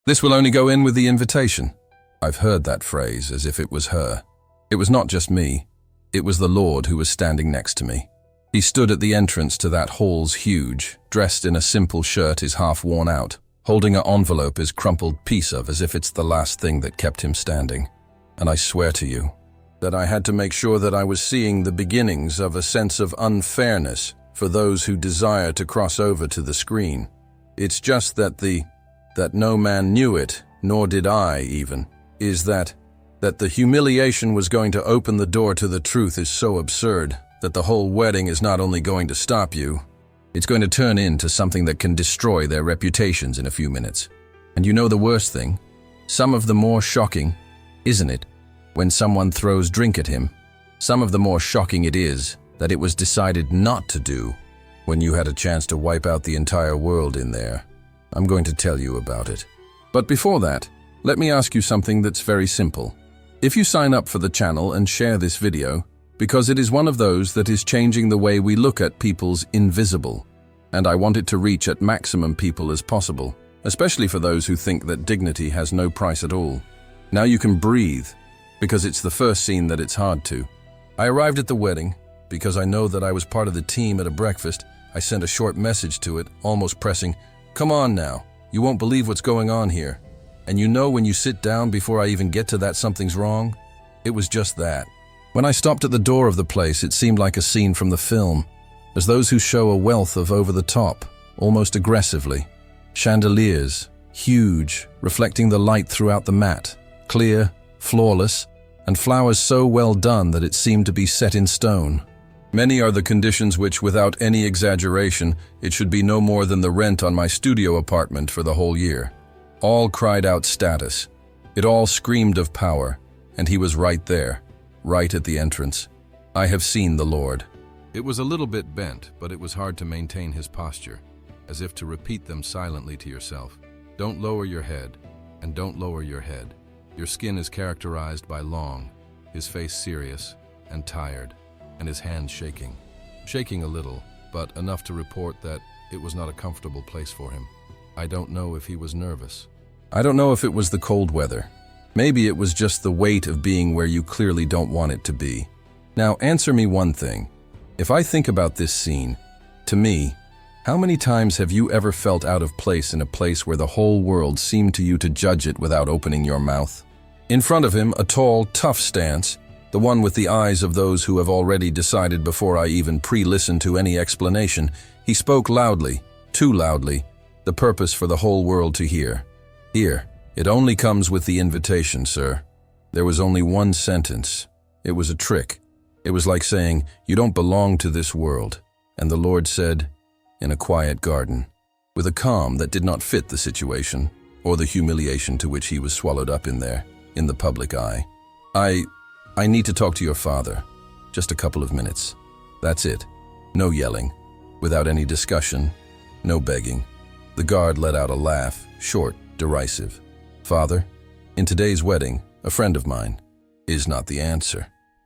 This will only go in with the invitation. I've heard that phrase as if it was her. It was not just me. It was the Lord who was standing next to me. He stood at the entrance to that hall's huge, dressed in a simple shirt is half worn out, holding an envelope is crumpled piece of as if it's the last thing that kept him standing. And I swear to you that I had to make sure that I was seeing the beginnings of a sense of unfairness for those who desire to cross over to the screen. It's just that no man knew it, nor did I even, is that the humiliation was going to open the door to the truth is so absurd that the whole wedding is not only going to stop you, it's going to turn into something that can destroy their reputations in a few minutes. And you know the worst thing? Some of the more shocking, isn't it, when someone throws drink at him? Some of the more shocking it is that it was decided not to do when you had a chance to wipe out the entire world in there. I'm going to tell you about it. But before that, let me ask you something that's very simple. If you sign up for the channel and share this video, because it is one of those that is changing the way we look at people's invisible, and I want it to reach at maximum people as possible, especially for those who think that dignity has no price at all. Now you can breathe, because it's the first scene that it's hard to. I arrived at the wedding, because I know that I was part of the team at a breakfast. I sent a short message to it, almost pressing, "Come on now, you won't believe what's going on here." And you know when you sit down before I even get to that something's wrong? It was just that. When I stopped at the door of the place, it seemed like a scene from the film, as those who show a wealth of over-the-top, almost aggressively. Chandeliers, huge, reflecting the light throughout the mat, clear, flawless, and flowers so well done that it seemed to be set in stone. Many are the conditions which, without any exaggeration, it should be no more than the rent on my studio apartment for the whole year. All cried out status. It all screamed of power, and he was right there, right at the entrance. I have seen the Lord. It was a little bit bent, but it was hard to maintain his posture, as if to repeat them silently to yourself. Don't lower your head, and don't lower your head. Your skin is characterized by long, his face serious and tired, and his hands shaking. Shaking a little, but enough to report that it was not a comfortable place for him. I don't know if he was nervous. I don't know if it was the cold weather. Maybe it was just the weight of being where you clearly don't want it to be. Now, answer me one thing. If I think about this scene, to me, how many times have you ever felt out of place in a place where the whole world seemed to you to judge it without opening your mouth? In front of him, a tall, tough stance, the one with the eyes of those who have already decided before I even pre-listened to any explanation, he spoke loudly, too loudly, the purpose for the whole world to hear. Here, it only comes with the invitation, sir. There was only one sentence. It was a trick. It was like saying, "You don't belong to this world." And the Lord said, "In a quiet garden," with a calm that did not fit the situation or the humiliation to which he was swallowed up in there, in the public eye. I need to talk to your father. Just a couple of minutes. That's it. No yelling. Without any discussion. No begging. The guard let out a laugh, short, derisive. "Father, in today's wedding, a friend of mine is not the answer."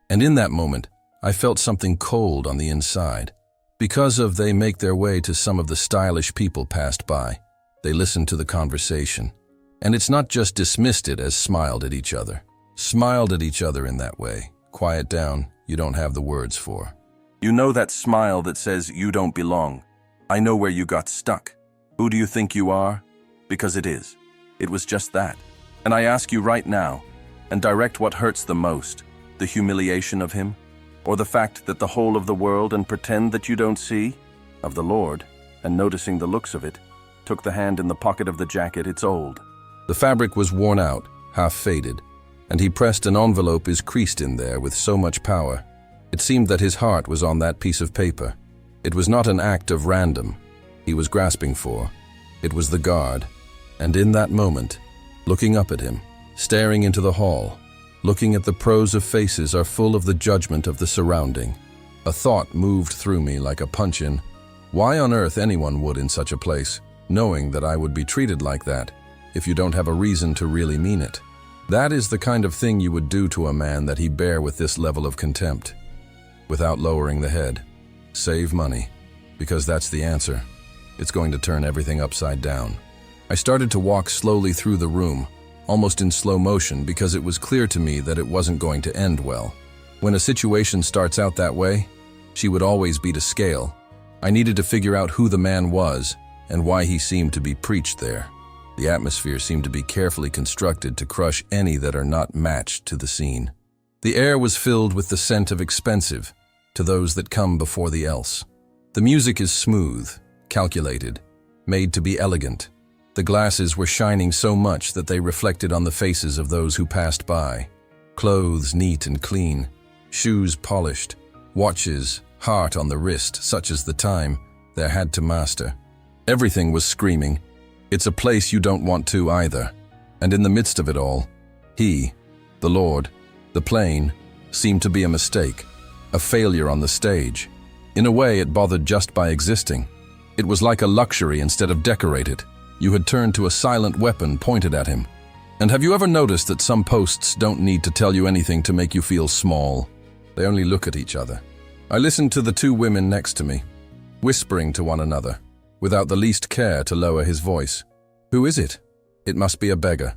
And in that moment, I felt something cold on the inside. Because of they make their way to some of the stylish people passed by. They listened to the conversation. And it's not just dismissed it as smiled at each other. Smiled at each other in that way. Quiet down, you don't have the words for. You know that smile that says you don't belong. I know where you got stuck. Who do you think you are? Because it is. It was just that. And I ask you right now, and direct what hurts the most, the humiliation of him, or the fact that the whole of the world and pretend that you don't see, of the Lord, and noticing the looks of it, took the hand in the pocket of the jacket, it's old. The fabric was worn out, half faded, and he pressed an envelope is creased in there with so much power. It seemed that his heart was on that piece of paper. It was not an act of random he was grasping for. It was the guard, and in that moment, looking up at him, staring into the hall, looking at the pros of faces are full of the judgment of the surrounding. A thought moved through me like a punch-in. Why on earth anyone would in such a place, knowing that I would be treated like that, if you don't have a reason to really mean it? That is the kind of thing you would do to a man that he bear with this level of contempt. Without lowering the head. Save money, because that's the answer. It's going to turn everything upside down. I started to walk slowly through the room, almost in slow motion, because it was clear to me that it wasn't going to end well. When a situation starts out that way, she would always be to scale. I needed to figure out who the man was and why he seemed to be preached there. The atmosphere seemed to be carefully constructed to crush any that are not matched to the scene. The air was filled with the scent of expensive to those that come before the else. The music is smooth, calculated, made to be elegant. The glasses were shining so much that they reflected on the faces of those who passed by. Clothes neat and clean, shoes polished, watches, heart on the wrist, such as the time there had to master. Everything was screaming, "It's a place you don't want to either." And in the midst of it all, he, the Lord, the plane, seemed to be a mistake, a failure on the stage. In a way, it bothered just by existing. It was like a luxury instead of decorated. You had turned to a silent weapon pointed at him. And have you ever noticed that some posts don't need to tell you anything to make you feel small? They only look at each other. I listened to the two women next to me, whispering to one another, without the least care to lower his voice. "Who is it?" "It must be a beggar."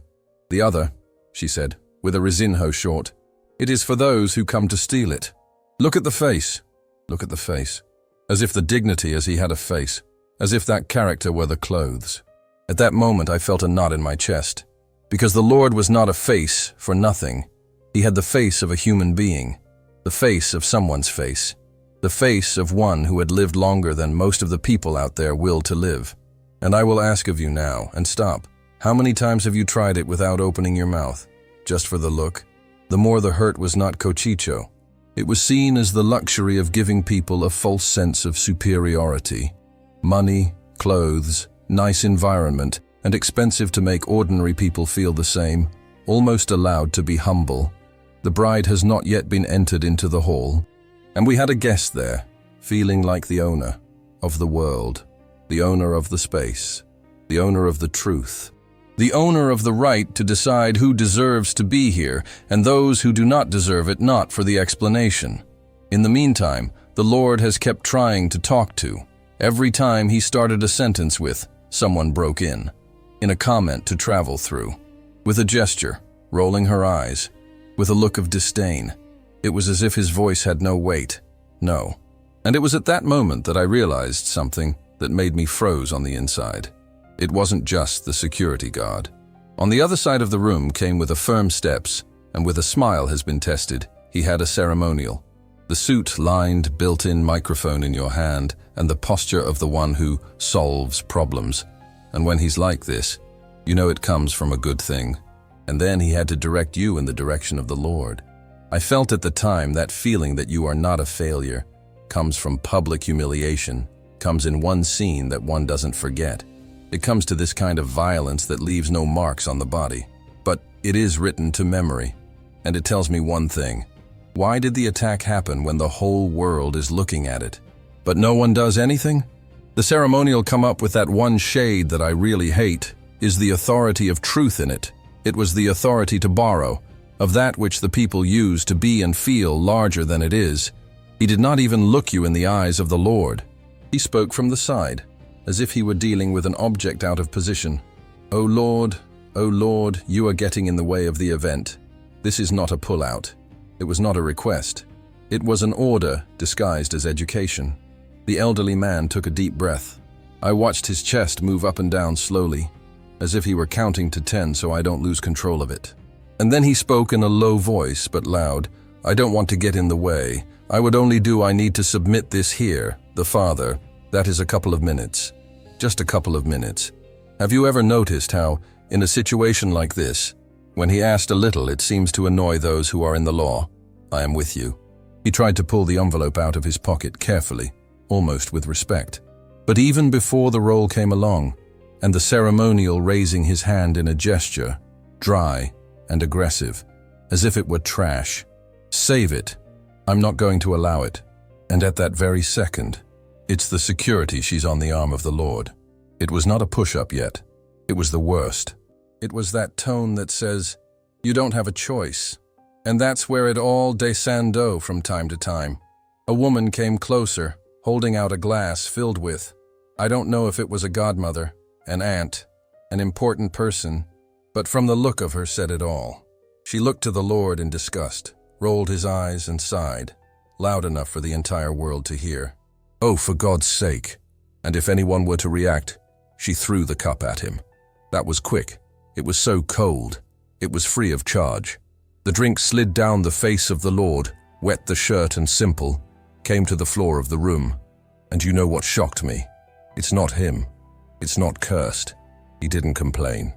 "The other," she said, with a resinho short. "It is for those who come to steal it. Look at the face. Look at the face." As if the dignity as he had a face, as if that character were the clothes. At that moment I felt a knot in my chest, because the Lord was not a face for nothing. He had the face of a human being, the face of someone's face, the face of one who had lived longer than most of the people out there will to live. And I will ask of you now, and stop, how many times have you tried it without opening your mouth, just for the look? The more the hurt was not cochicho. It was seen as the luxury of giving people a false sense of superiority. Money, clothes, nice environment, and expensive to make ordinary people feel the same, almost allowed to be humble. The bride has not yet been entered into the hall, and we had a guest there, feeling like the owner of the world, the owner of the space, the owner of the truth, the owner of the right to decide who deserves to be here and those who do not deserve it, not for the explanation. In the meantime, the Lord has kept trying to talk to. Every time he started a sentence with, "Someone broke in a comment to travel through, with a gesture, rolling her eyes, with a look of disdain. It was as if his voice had no weight, no. And it was at that moment that I realized something that made me froze on the inside. It wasn't just the security guard. On the other side of the room came with a firm steps, and with a smile has been tested, he had a ceremonial. The suit-lined, built-in microphone in your hand, and the posture of the one who solves problems. And when he's like this, you know it comes from a good thing. And then he had to direct you in the direction of the Lord. I felt at the time that feeling that you are not a failure comes from public humiliation, comes in one scene that one doesn't forget. It comes to this kind of violence that leaves no marks on the body. But it is written to memory, and it tells me one thing. Why did the attack happen when the whole world is looking at it? But no one does anything? The ceremonial come up with that one shade that I really hate, is the authority of truth in it. It was the authority to borrow, of that which the people use to be and feel larger than it is. He did not even look you in the eyes of the Lord. He spoke from the side, as if he were dealing with an object out of position. O Lord, you are getting in the way of the event. This is not a pull-out. It was not a request. It was an order disguised as education. The elderly man took a deep breath. I watched his chest move up and down slowly, as if he were counting to 10 so I don't lose control of it. And then he spoke in a low voice, but loud. I don't want to get in the way. I would only do I need to submit this here, the Father. That is a couple of minutes. Just a couple of minutes. Have you ever noticed how, in a situation like this, when he asked a little, it seems to annoy those who are in the law? I am with you. He tried to pull the envelope out of his pocket carefully, almost with respect. But even before the roll came along, and the ceremonial raising his hand in a gesture, dry and aggressive, as if it were trash. Save it. I'm not going to allow it. And at that very second, it's the security she's on the arm of the Lord. It was not a push-up yet. It was the worst. It was that tone that says, you don't have a choice. And that's where it all descended from time to time. A woman came closer, holding out a glass filled with, I don't know if it was a godmother, an aunt, an important person, but from the look of her said it all. She looked to the Lord in disgust, rolled his eyes and sighed, loud enough for the entire world to hear. "Oh, for God's sake." And if anyone were to react, she threw the cup at him. That was quick. It was so cold. It was free of charge. The drink slid down the face of the Lord, wet the shirt and simple, came to the floor of the room. And you know what shocked me? It's not him. It's not cursed. He didn't complain.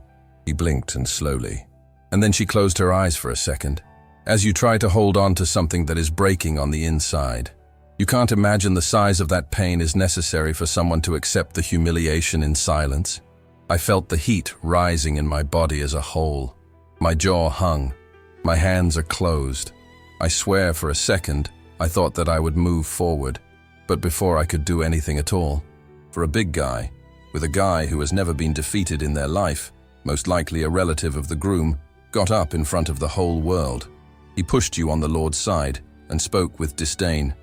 He blinked and slowly. And then she closed her eyes for a second, as you try to hold on to something that is breaking on the inside. You can't imagine the size of that pain is necessary for someone to accept the humiliation in silence. I felt the heat rising in my body as a whole. My jaw hung. My hands are closed. I swear for a second, I thought that I would move forward. But before I could do anything at all, for a big guy, with a guy who has never been defeated in their life, most likely a relative of the groom, got up in front of the whole world. He pushed you on the Lord's side and spoke with disdain.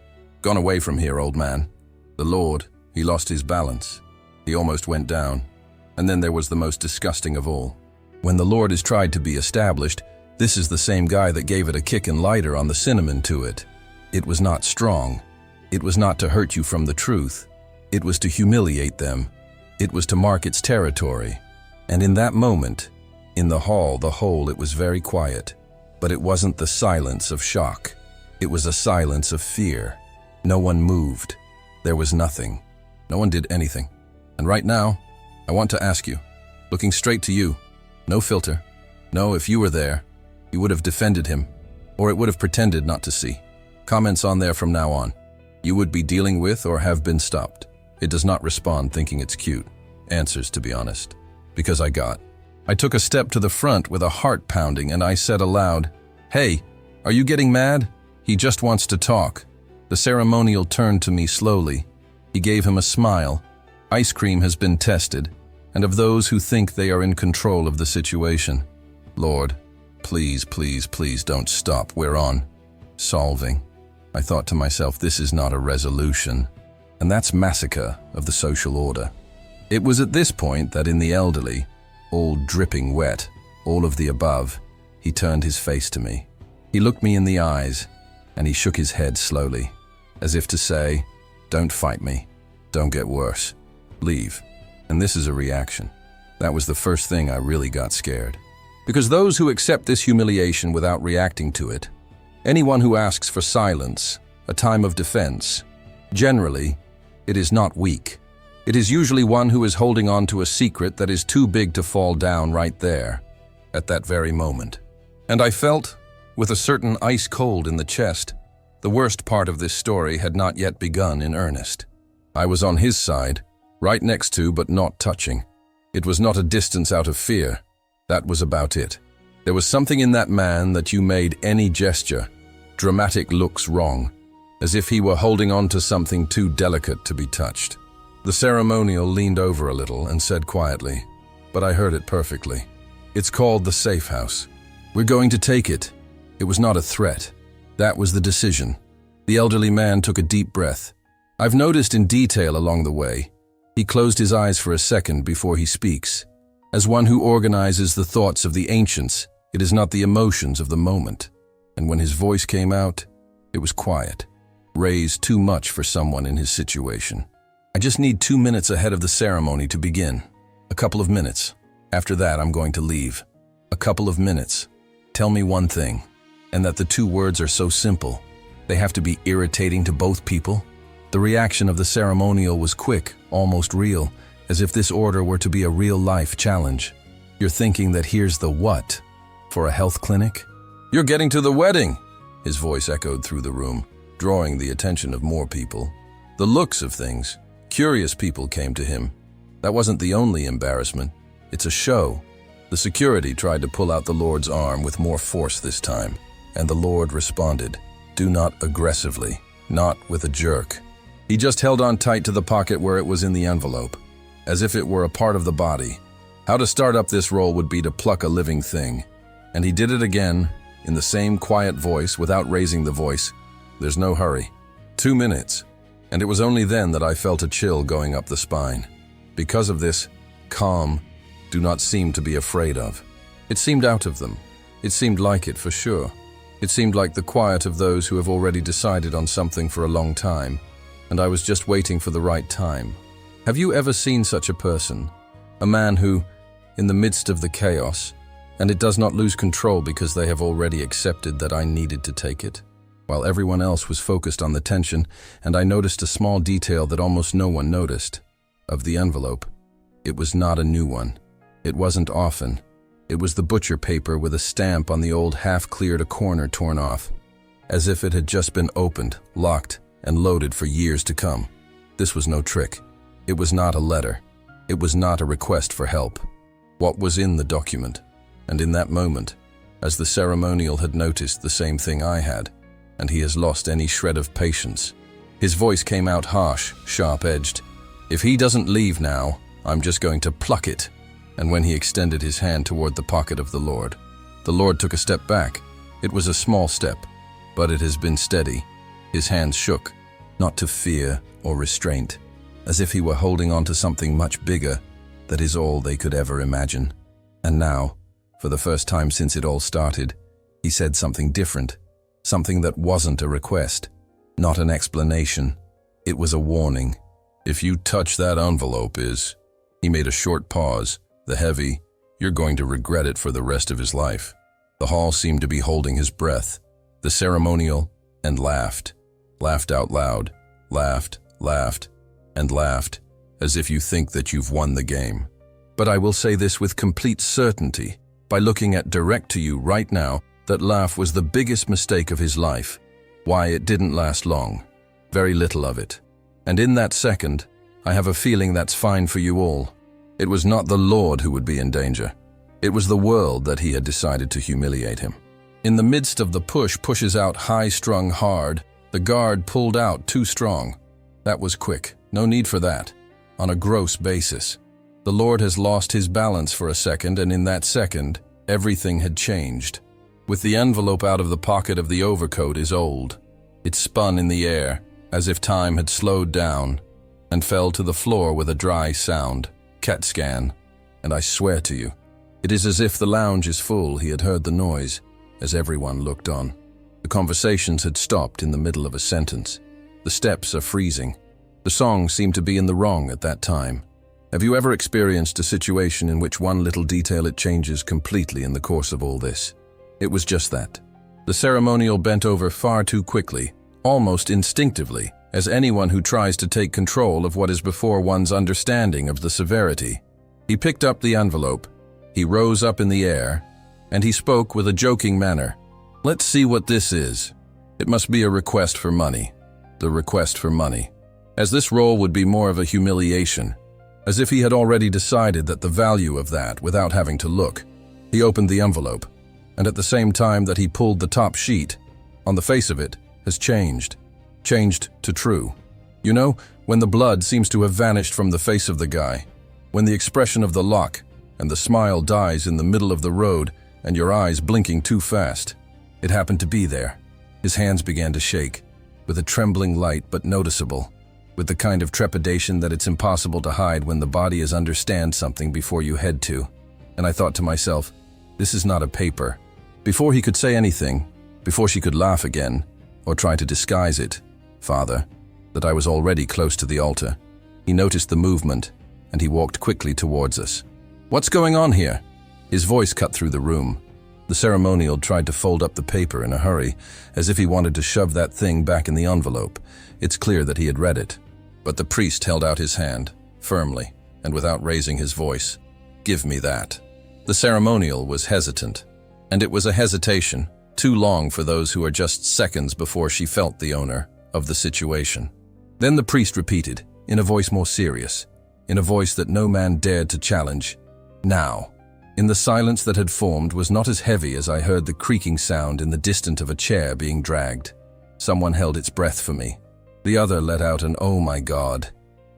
"Gone away from here, old man." The Lord, he lost his balance. He almost went down. And then there was the most disgusting of all. When the Lord is tried to be established, this is the same guy that gave it a kick and lighter on the cinnamon to it. It was not strong. It was not to hurt you from the truth. It was to humiliate them. It was to mark its territory. And in that moment, in the hall, it was very quiet. But it wasn't the silence of shock. It was a silence of fear. No one moved. There was nothing. No one did anything. And right now, I want to ask you, looking straight to you, no filter. No, if you were there, you would have defended him, or it would have pretended not to see. Comments on there from now on. You would be dealing with or have been stopped. It does not respond thinking it's cute. Answers, to be honest. Because I took a step to the front with a heart pounding and I said aloud, "Hey, are you getting mad? He just wants to talk." The ceremonial turned to me slowly. He gave him a smile. Ice cream has been tested, and of those who think they are in control of the situation. Lord, please, please, please don't stop. We're on. Solving. I thought to myself, this is not a resolution. And that's massacre of the social order. It was at this point that in the elderly, all dripping wet, all of the above, he turned his face to me. He looked me in the eyes, and he shook his head slowly, as if to say, "Don't fight me. Don't get worse. Leave." And this is a reaction. That was the first thing I really got scared. Because those who accept this humiliation without reacting to it, anyone who asks for silence, a time of defense, generally, it is not weak. It is usually one who is holding on to a secret that is too big to fall down right there, at that very moment. And I felt, with a certain ice cold in the chest, the worst part of this story had not yet begun in earnest. I was on his side, right next to but not touching. It was not a distance out of fear. That was about it. There was something in that man that you made any gesture, dramatic looks wrong, as if he were holding on to something too delicate to be touched. The ceremonial leaned over a little and said quietly, but I heard it perfectly, "It's called the safe house. We're going to take it." It was not a threat. That was the decision. The elderly man took a deep breath. I've noticed in detail along the way, he closed his eyes for a second before he speaks. As one who organizes the thoughts of the ancients, it is not the emotions of the moment. And when his voice came out, it was quiet, raised too much for someone in his situation. "I just need 2 minutes ahead of the ceremony to begin. A couple of minutes. After that, I'm going to leave. A couple of minutes. Tell me one thing." And that the 2 words are so simple. They have to be irritating to both people. The reaction of the ceremonial was quick, almost real, as if this order were to be a real-life challenge. You're thinking that here's the what? For a health clinic? "You're getting to the wedding," his voice echoed through the room, drawing the attention of more people. The looks of things. Curious people came to him. That wasn't the only embarrassment. It's a show. The security tried to pull out the Lord's arm with more force this time, and the Lord responded, "Do not aggressively, not with a jerk." He just held on tight to the pocket where it was in the envelope, as if it were a part of the body. How to start up this roll would be to pluck a living thing. And he did it again, in the same quiet voice, without raising the voice. "There's no hurry. 2 minutes." And it was only then that I felt a chill going up the spine. Because of this calm, do not seem to be afraid of. It seemed out of them. It seemed like it for sure. It seemed like the quiet of those who have already decided on something for a long time, and I was just waiting for the right time. Have you ever seen such a person? A man who, in the midst of the chaos, and it does not lose control because they have already accepted that I needed to take it, while everyone else was focused on the tension, and I noticed a small detail that almost no one noticed. Of the envelope. It was not a new one. It wasn't often. It was the butcher paper with a stamp on the old half-cleared a corner torn off, as if it had just been opened, locked, and loaded for years to come. This was no trick. It was not a letter. It was not a request for help. What was in the document? And in that moment, as the ceremonial had noticed the same thing I had, and he has lost any shred of patience, his voice came out harsh, sharp-edged. If he doesn't leave now, I'm just going to pluck it. And when he extended his hand toward the pocket of the Lord took a step back. It was a small step, but it has been steady. His hands shook, not to fear or restraint, as if he were holding on to something much bigger that is all they could ever imagine. And now, for the first time since it all started, he said something different, something that wasn't a request, not an explanation. It was a warning. If you touch that envelope is... He made a short pause, the heavy, you're going to regret it for the rest of his life. The hall seemed to be holding his breath, the ceremonial, and laughed. Laughed out loud, laughed, and laughed, as if you think that you've won the game. But I will say this with complete certainty, by looking at direct to you right now, that laugh was the biggest mistake of his life. Why, it didn't last long. Very little of it. And in that second, I have a feeling that's fine for you all. It was not the Lord who would be in danger. It was the world that he had decided to humiliate him. In the midst of the pushes out high-strung hard, the guard pulled out too strong. That was quick. No need for that. On a gross basis. The Lord has lost his balance for a second, and in that second, everything had changed. With the envelope out of the pocket of the overcoat is old. It spun in the air, as if time had slowed down, and fell to the floor with a dry sound. CAT scan. And I swear to you, it is as if the lounge is full. He had heard the noise, as everyone looked on. The conversations had stopped in the middle of a sentence. The steps are freezing. The song seemed to be in the wrong at that time. Have you ever experienced a situation in which one little detail it changes completely in the course of all this? It was just that. The ceremonial bent over far too quickly, almost instinctively, as anyone who tries to take control of what is before one's understanding of the severity. He picked up the envelope, he rose up in the air, and he spoke with a joking manner. Let's see what this is. It must be a request for money. The request for money. As this role would be more of a humiliation, as if he had already decided that the value of that without having to look. He opened the envelope, and at the same time that he pulled the top sheet, on the face of it, has changed to true. You know, when the blood seems to have vanished from the face of the guy, when the expression of the lock and the smile dies in the middle of the road and your eyes blinking too fast. It happened to be there. His hands began to shake, with a trembling light but noticeable, with the kind of trepidation that it's impossible to hide when the body is understand something before you head to. And I thought to myself, this is not a paper. Before he could say anything, before she could laugh again, or try to disguise it, Father, that I was already close to the altar. He noticed the movement, and he walked quickly towards us. What's going on here? His voice cut through the room. The ceremonial tried to fold up the paper in a hurry, as if he wanted to shove that thing back in the envelope. It's clear that he had read it. But the priest held out his hand, firmly, and without raising his voice. Give me that. The ceremonial was hesitant, and it was a hesitation, too long for those who are just seconds before she felt the owner of the situation. Then the priest repeated, in a voice more serious, in a voice that no man dared to challenge, now. In the silence that had formed was not as heavy as I heard the creaking sound in the distance of a chair being dragged. Someone held its breath for me. The other let out an "Oh my God,"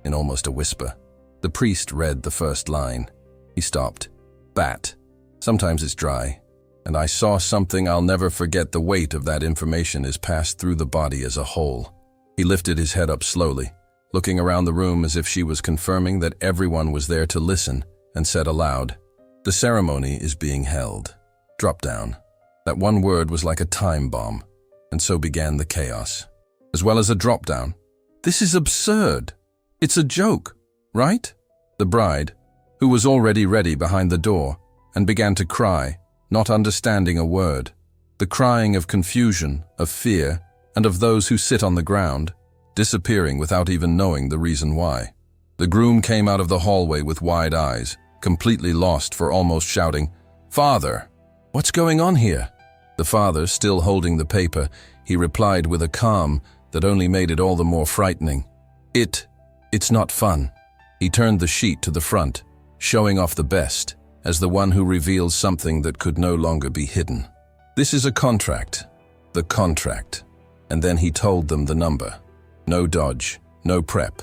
in almost a whisper. The priest read the first line. He stopped. Bat. Sometimes it's dry. And I saw something I'll never forget. The weight of that information is passed through the body as a whole. He lifted his head up slowly, looking around the room as if she was confirming that everyone was there to listen, and said aloud, The ceremony is being held. Drop down. That one word was like a time bomb, and so began the chaos. As well as a drop down. This is absurd. It's a joke, right? The bride, who was already ready behind the door, and began to cry, not understanding a word. The crying of confusion, of fear, and of those who sit on the ground, disappearing without even knowing the reason why. The groom came out of the hallway with wide eyes, completely lost for almost shouting, "Father, what's going on here?" The father, still holding the paper, he replied with a calm that only made it all the more frightening. It's not fun." He turned the sheet to the front, showing off the best, as the one who reveals something that could no longer be hidden. "This is a contract. The contract." And then he told them the number. No dodge, no prep.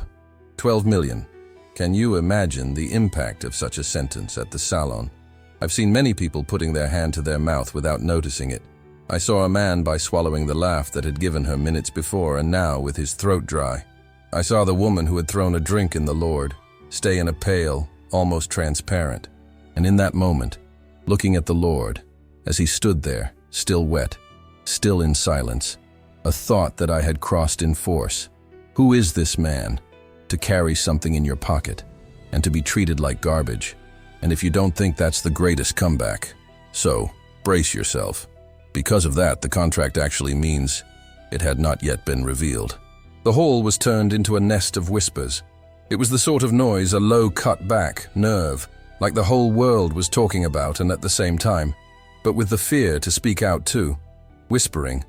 12 million. Can you imagine the impact of such a sentence at the salon? I've seen many people putting their hand to their mouth without noticing it. I saw a man by swallowing the laugh that had given her minutes before and now with his throat dry. I saw the woman who had thrown a drink in the Lord stay in a pail, almost transparent. And in that moment, looking at the Lord, as he stood there, still wet, still in silence, a thought that I had crossed in force. Who is this man to carry something in your pocket and to be treated like garbage? And if you don't think that's the greatest comeback, so brace yourself. Because of that, the contract actually means it had not yet been revealed. The hall was turned into a nest of whispers. It was the sort of noise a low cut-back nerve, like the whole world was talking about and at the same time, but with the fear to speak out too. Whispering,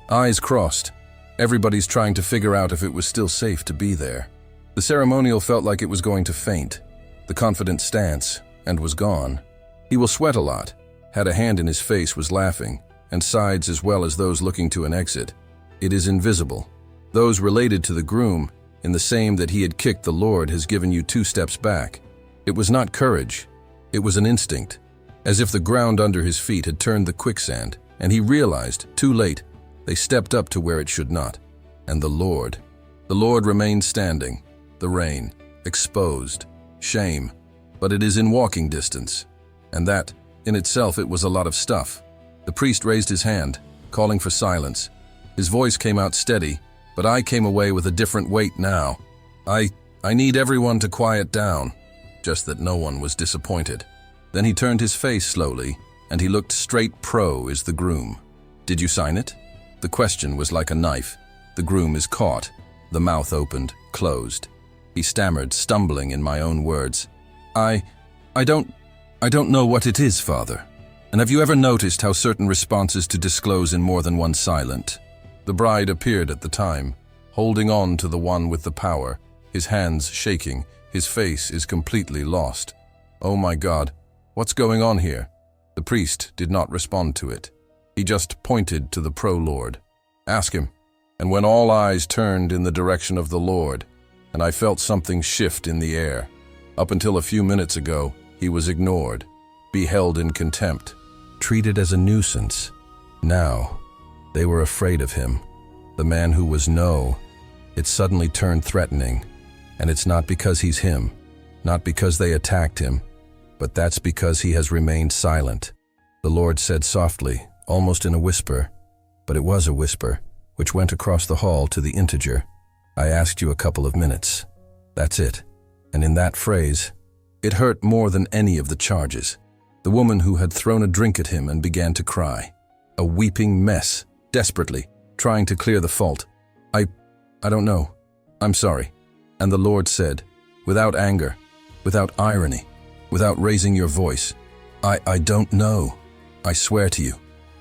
eyes crossed. Everybody's trying to figure out if it was still safe to be there. The ceremonial felt like it was going to faint. The confident stance, and was gone. He will sweat a lot, had a hand in his face, was laughing, and sides as well as those looking to an exit. It is invisible. Those related to the groom, in the same that he had kicked the Lord, has given you 2 steps back. It was not courage. It was an instinct, as if the ground under his feet had turned the quicksand, and he realized, too late, they stepped up to where it should not. And the Lord remained standing, the rain, exposed, shame, but it is in walking distance. And that, in itself, it was a lot of stuff. The priest raised his hand, calling for silence. His voice came out steady, but I came away with a different weight now. I need everyone to quiet down, just that no one was disappointed. Then he turned his face slowly, and he looked straight is the groom. "Did you sign it?" The question was like a knife. The groom is caught, the mouth opened, closed. He stammered, stumbling in my own words. I don't know what it is, Father. And have you ever noticed how certain responses to disclose in more than one silent? The bride appeared at the time, holding on to the one with the power, his hands shaking, his face is completely lost. Oh my God, what's going on here? The priest did not respond to it. He just pointed to the pro-Lord. Ask him. And when all eyes turned in the direction of the Lord, and I felt something shift in the air. Up until a few minutes ago, he was ignored, beheld in contempt, treated as a nuisance. Now, they were afraid of him. The man who was no, it suddenly turned threatening. And it's not because he's him, not because they attacked him, but that's because he has remained silent. The Lord said softly, almost in a whisper, but it was a whisper, which went across the hall to the integer. I asked you a couple of minutes. That's it. And in that phrase, it hurt more than any of the charges. The woman who had thrown a drink at him and began to cry. A weeping mess, desperately, trying to clear the fault. I don't know. I'm sorry. And the Lord said, without anger, without irony, without raising your voice, I don't know. I swear to you.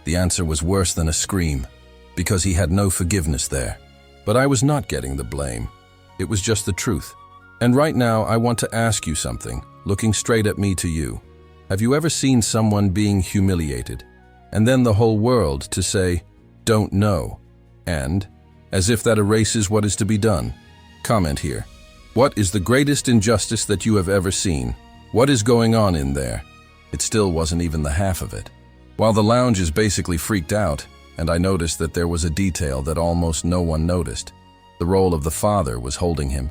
The answer was worse than a scream, because he had no forgiveness there. But I was not getting the blame. It was just the truth. And right now, I want to ask you something, looking straight at me to you. Have you ever seen someone being humiliated, and then the whole world to say, don't know, and, as if that erases what is to be done? Comment here. What is the greatest injustice that you have ever seen? What is going on in there? It still wasn't even the half of it. While the lounge is basically freaked out, and I noticed that there was a detail that almost no one noticed. The role of the father was holding him.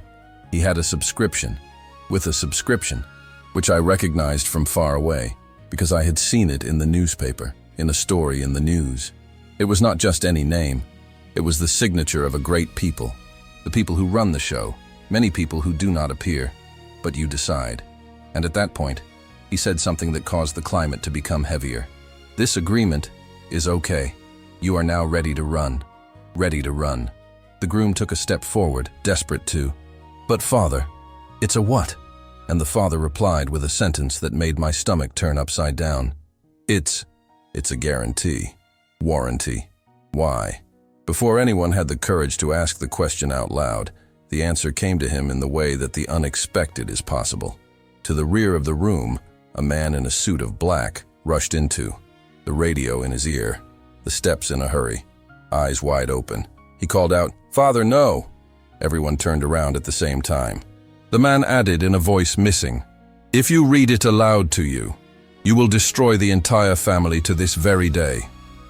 He had a subscription, with a subscription, which I recognized from far away. because I had seen it in the newspaper, in a story in the news. It was not just any name. It was the signature of a great people. The people who run the show. Many people who do not appear, but you decide. And at that point, he said something that caused the climate to become heavier. This agreement is okay. You are now ready to run. Ready to run. The groom took a step forward, desperate to. But father, it's a what? And the father replied with a sentence that made my stomach turn upside down. It's a guarantee. Warranty. Why? Before anyone had the courage to ask the question out loud, the answer came to him in the way that the unexpected is possible. To the rear of the room, a man in a suit of black rushed into, the radio in his ear, the steps in a hurry, eyes wide open. He called out, "Father, no!" Everyone turned around at the same time. The man added in a voice missing, "If you read it aloud to you, you will destroy the entire family to this very day."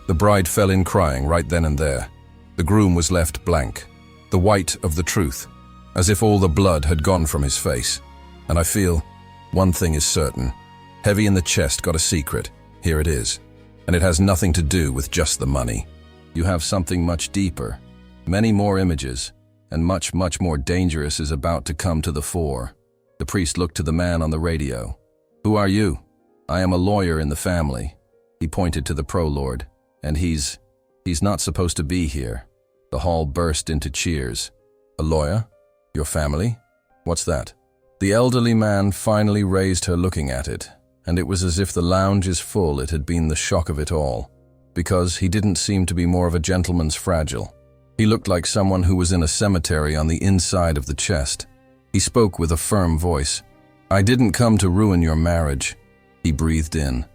The bride fell in crying right then and there. The groom was left blank, the white of the truth, as if all the blood had gone from his face. And I feel, one thing is certain, heavy in the chest got a secret, here it is. And it has nothing to do with just the money. You have something much deeper, many more images, and much, much more dangerous is about to come to the fore. The priest looked to the man on the radio. "Who are you?" "I am a lawyer in the family." He pointed to the pro-lord. "And he's not supposed to be here." The hall burst into cheers. "A lawyer? Your family? What's that?" The elderly man finally raised her, looking at it, and it was as if the lounge is full. It had been the shock of it all, because he didn't seem to be more of a gentleman's fragile. He looked like someone who was in a cemetery on the inside of the chest. He spoke with a firm voice. "I didn't come to ruin your marriage." He breathed in.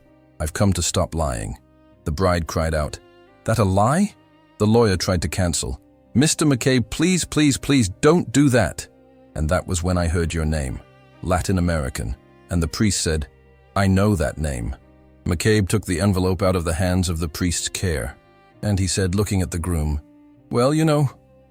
"I've come to stop lying." The bride cried out, "That a lie?" The lawyer tried to cancel. "Mr. McCabe, please, please, please don't do that." And that was when I heard your name, Latin American, and the priest said, "I know that name." McCabe took the envelope out of the hands of the priest's care, and he said, looking at the groom, "Well, you know,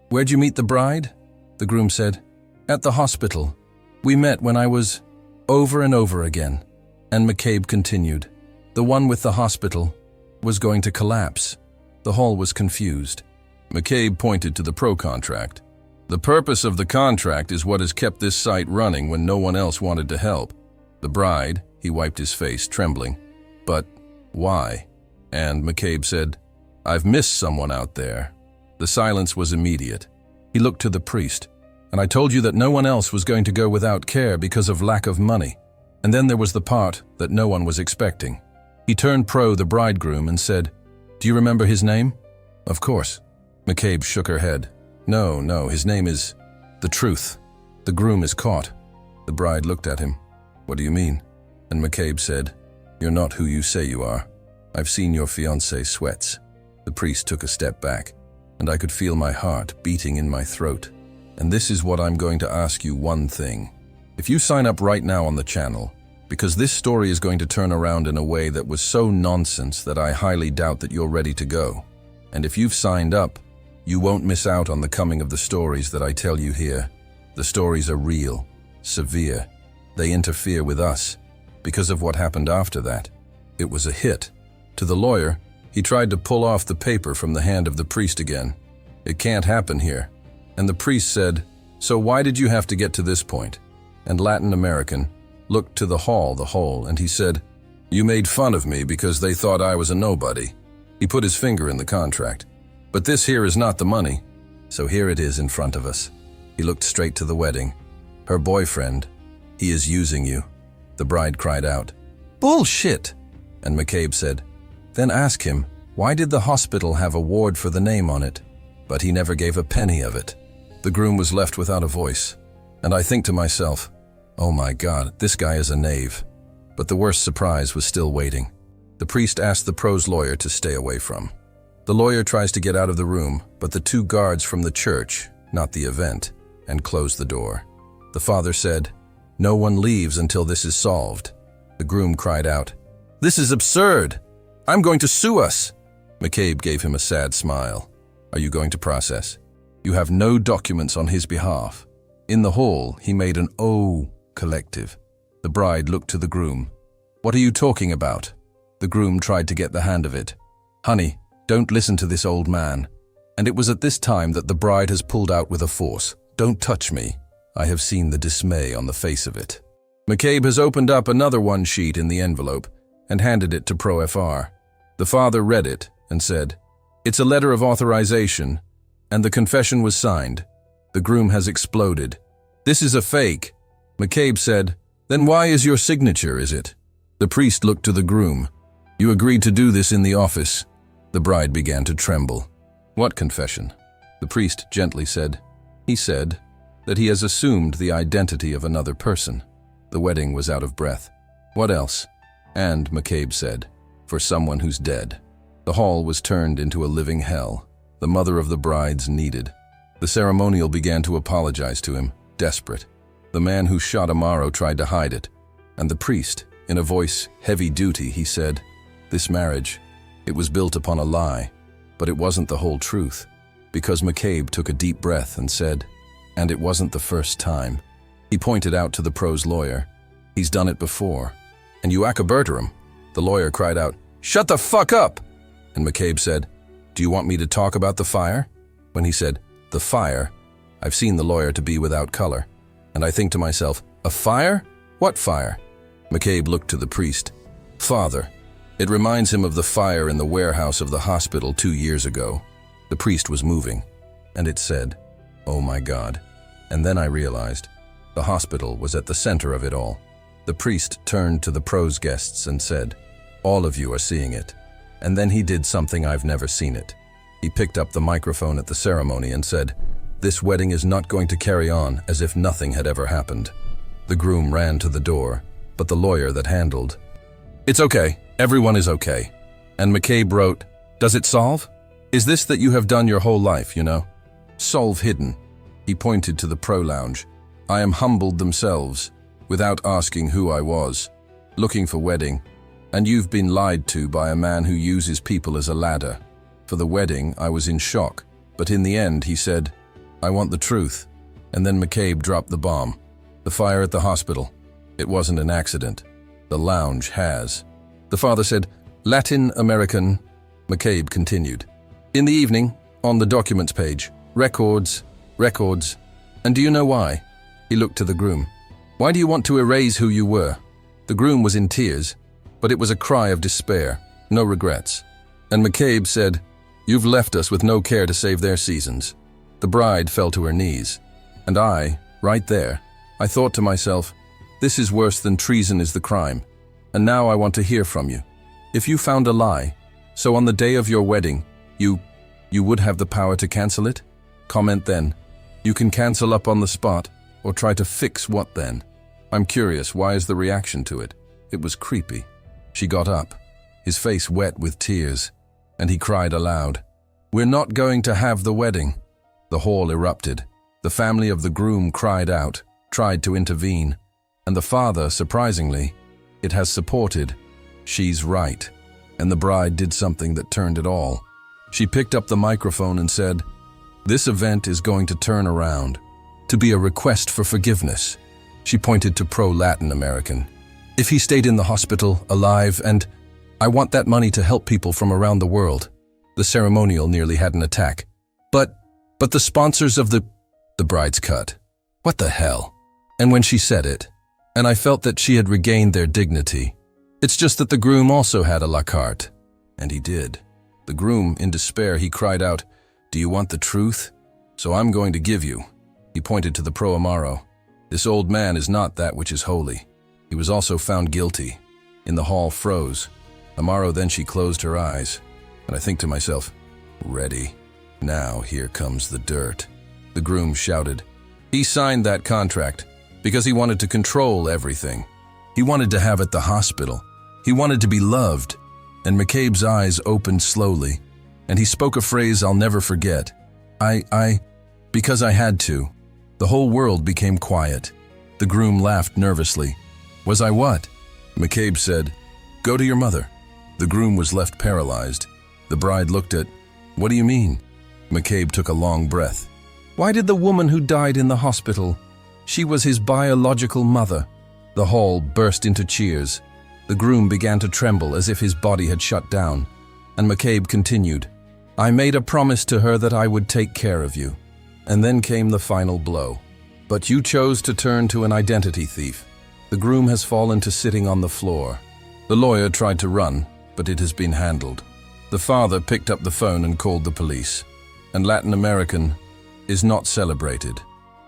where'd you meet the bride?" The groom said, "At the hospital. We met when I was over and over again." And McCabe continued, "The one with the hospital was going to collapse." The hall was confused. McCabe pointed to the pro-contract. "The purpose of the contract is what has kept this site running when no one else wanted to help." The bride, he wiped his face, trembling. "But why?" And McCabe said, "I've missed someone out there." The silence was immediate. He looked to the priest. "And I told you that no one else was going to go without care because of lack of money." And then there was the part that no one was expecting. He turned pro the bridegroom and said, "Do you remember his name?" "Of course." McCabe shook her head. No, his name is the truth. The groom is caught." The bride looked at him. "What do you mean?" And McCabe said, "You're not who you say you are. I've seen your fiancé sweats." The priest took a step back, and I could feel my heart beating in my throat. "And this is what I'm going to ask you, one thing. If you sign up right now on the channel, because this story is going to turn around in a way that was so nonsense that I highly doubt that you're ready to go. And if you've signed up, you won't miss out on the coming of the stories that I tell you here. The stories are real, severe. They interfere with us because of what happened after that. It was a hit." To the lawyer, he tried to pull off the paper from the hand of the priest again. "It can't happen here." And the priest said, "So why did you have to get to this point?" And Latin American looked to the whole, and he said, "You made fun of me because they thought I was a nobody." He put his finger in the contract. "But this here is not the money. So here it is in front of us." He looked straight to the wedding. "Her boyfriend, he is using you." The bride cried out, "Bullshit!" And McCabe said, "Then ask him, why did the hospital have a ward for the name on it?" But he never gave a penny of it. The groom was left without a voice. And I think to myself, oh my God, this guy is a knave. But the worst surprise was still waiting. The priest asked the pro's lawyer to stay away from. The lawyer tries to get out of the room, but the two guards from the church, not the event, and closed the door. The father said, "No one leaves until this is solved." The groom cried out, "This is absurd! I'm going to sue us!" McCabe gave him a sad smile. "Are you going to process? You have no documents on his behalf." In the hall, he made an "oh" collective. The bride looked to the groom. What are you talking about? The groom tried to get the hand of it. Honey, don't listen to this old man. And it was at this time that the bride has pulled out with a force. Don't touch me. I have seen the dismay on the face of it. McCabe has opened up another one sheet in the envelope and handed it to Pro FR. The father read it and said, "It's a letter of authorization, and the confession was signed. The groom has exploded. This is a fake." McCabe said, "Then why is your signature, is it?" The priest looked to the groom. "You agreed to do this in the office." The bride began to tremble. "What confession?" The priest gently said. He said that he has assumed the identity of another person. The wedding was out of breath. "What else?" And McCabe said, "For someone who's dead." The hall was turned into a living hell. The mother of the brides needed. The ceremonial began to apologize to him, desperate. The man who shot Amaro tried to hide it. And the priest, in a voice heavy duty, he said, "This marriage, it was built upon a lie, but it wasn't the whole truth." Because McCabe took a deep breath and said, "And it wasn't the first time." He pointed out to the pro's lawyer, "He's done it before." "And you accaberterum." The lawyer cried out, "Shut the fuck up!" And McCabe said, "Do you want me to talk about the fire?" When he said, "The fire," I've seen the lawyer to be without color. And I think to myself, "A fire? What fire?" McCabe looked to the priest. "Father, it reminds him of the fire in the warehouse of the hospital 2 years ago." The priest was moving, and it said, "Oh my God." And then I realized the hospital was at the center of it all. The priest turned to the pro's guests and said, "All of you are seeing it." And then he did something I've never seen it. He picked up the microphone at the ceremony and said, "This wedding is not going to carry on as if nothing had ever happened." The groom ran to the door, but the lawyer that handled, "It's okay, everyone is okay." And McCabe wrote, "Does it solve? Is this that you have done your whole life, you know? Solve hidden." He pointed to the pro lounge. "I am humbled themselves, without asking who I was, looking for wedding, and you've been lied to by a man who uses people as a ladder. For the wedding, I was in shock, but in the end, he said, 'I want the truth.'" And then McCabe dropped the bomb. "The fire at the hospital. It wasn't an accident. The lounge has." The father said, "Latin American." McCabe continued. "In the evening, on the documents page, records. And do you know why?" He looked to the groom. "Why do you want to erase who you were?" The groom was in tears, but it was a cry of despair, no regrets. And McCabe said, "You've left us with no care to save their seasons." The bride fell to her knees. And I, right there, I thought to myself, this is worse than treason is the crime. And now I want to hear from you. If you found a lie, so on the day of your wedding, you would have the power to cancel it? Comment then. You can cancel up on the spot, or try to fix what then? I'm curious, why is the reaction to it? It was creepy. She got up, his face wet with tears, and he cried aloud, "We're not going to have the wedding." The hall erupted. The family of the groom cried out, tried to intervene, and the father, surprisingly, it has supported. She's right. And the bride did something that turned it all. She picked up the microphone and said, "This event is going to turn around, to be a request for forgiveness." She pointed to pro-Latin American. "If he stayed in the hospital, alive, and I want that money to help people from around the world." The ceremonial nearly had an attack. But the sponsors of the bride's cut. What the hell? And when she said it, and I felt that she had regained their dignity. It's just that the groom also had a la carte. And he did. The groom, in despair, he cried out, "Do you want the truth? So I'm going to give you." He pointed to the pro Amaro. "This old man is not that which is holy." He was also found guilty. In the hall froze. Amaro, then she closed her eyes. And I think to myself, ready. Now here comes the dirt. The groom shouted. He signed that contract because he wanted to control everything. He wanted to have at the hospital. He wanted to be loved. And McCabe's eyes opened slowly, and he spoke a phrase I'll never forget. Because I had to. The whole world became quiet. The groom laughed nervously. Was I what? McCabe said, "Go to your mother." The groom was left paralyzed. The bride looked at, "What do you mean?" McCabe took a long breath. "Why did the woman who died in the hospital? She was his biological mother." The hall burst into cheers. The groom began to tremble as if his body had shut down, and McCabe continued, "I made a promise to her that I would take care of you." And then came the final blow. "But you chose to turn to an identity thief." The groom has fallen to sitting on the floor. The lawyer tried to run, but it has been handled. The father picked up the phone and called the police. And Latin American is not celebrated.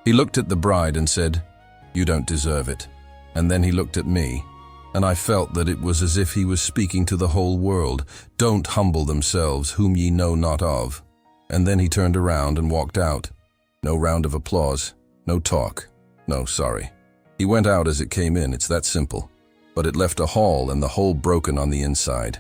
He looked at the bride and said, "You don't deserve it." And then he looked at me, and I felt that it was as if he was speaking to the whole world. "Don't humble themselves, whom ye know not of." And then he turned around and walked out. No round of applause, no talk, no sorry. He went out as it came in, it's that simple. But it left a hole and the hole broken on the inside.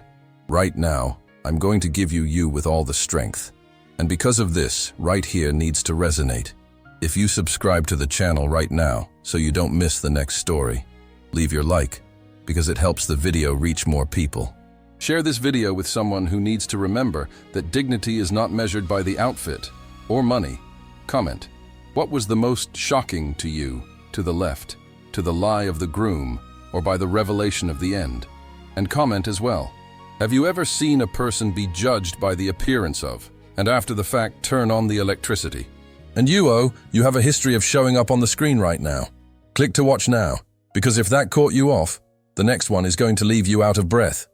Right now, I'm going to give you with all the strength. And because of this, right here needs to resonate. If you subscribe to the channel right now, so you don't miss the next story, leave your like, because it helps the video reach more people. Share this video with someone who needs to remember that dignity is not measured by the outfit or money. Comment, what was the most shocking to you, to the left, to the lie of the groom, or by the revelation of the end? And comment as well, have you ever seen a person be judged by the appearance of, and after the fact turn on the electricity? And you have a history of showing up on the screen right now. Click to watch now, because if that caught you off, the next one is going to leave you out of breath.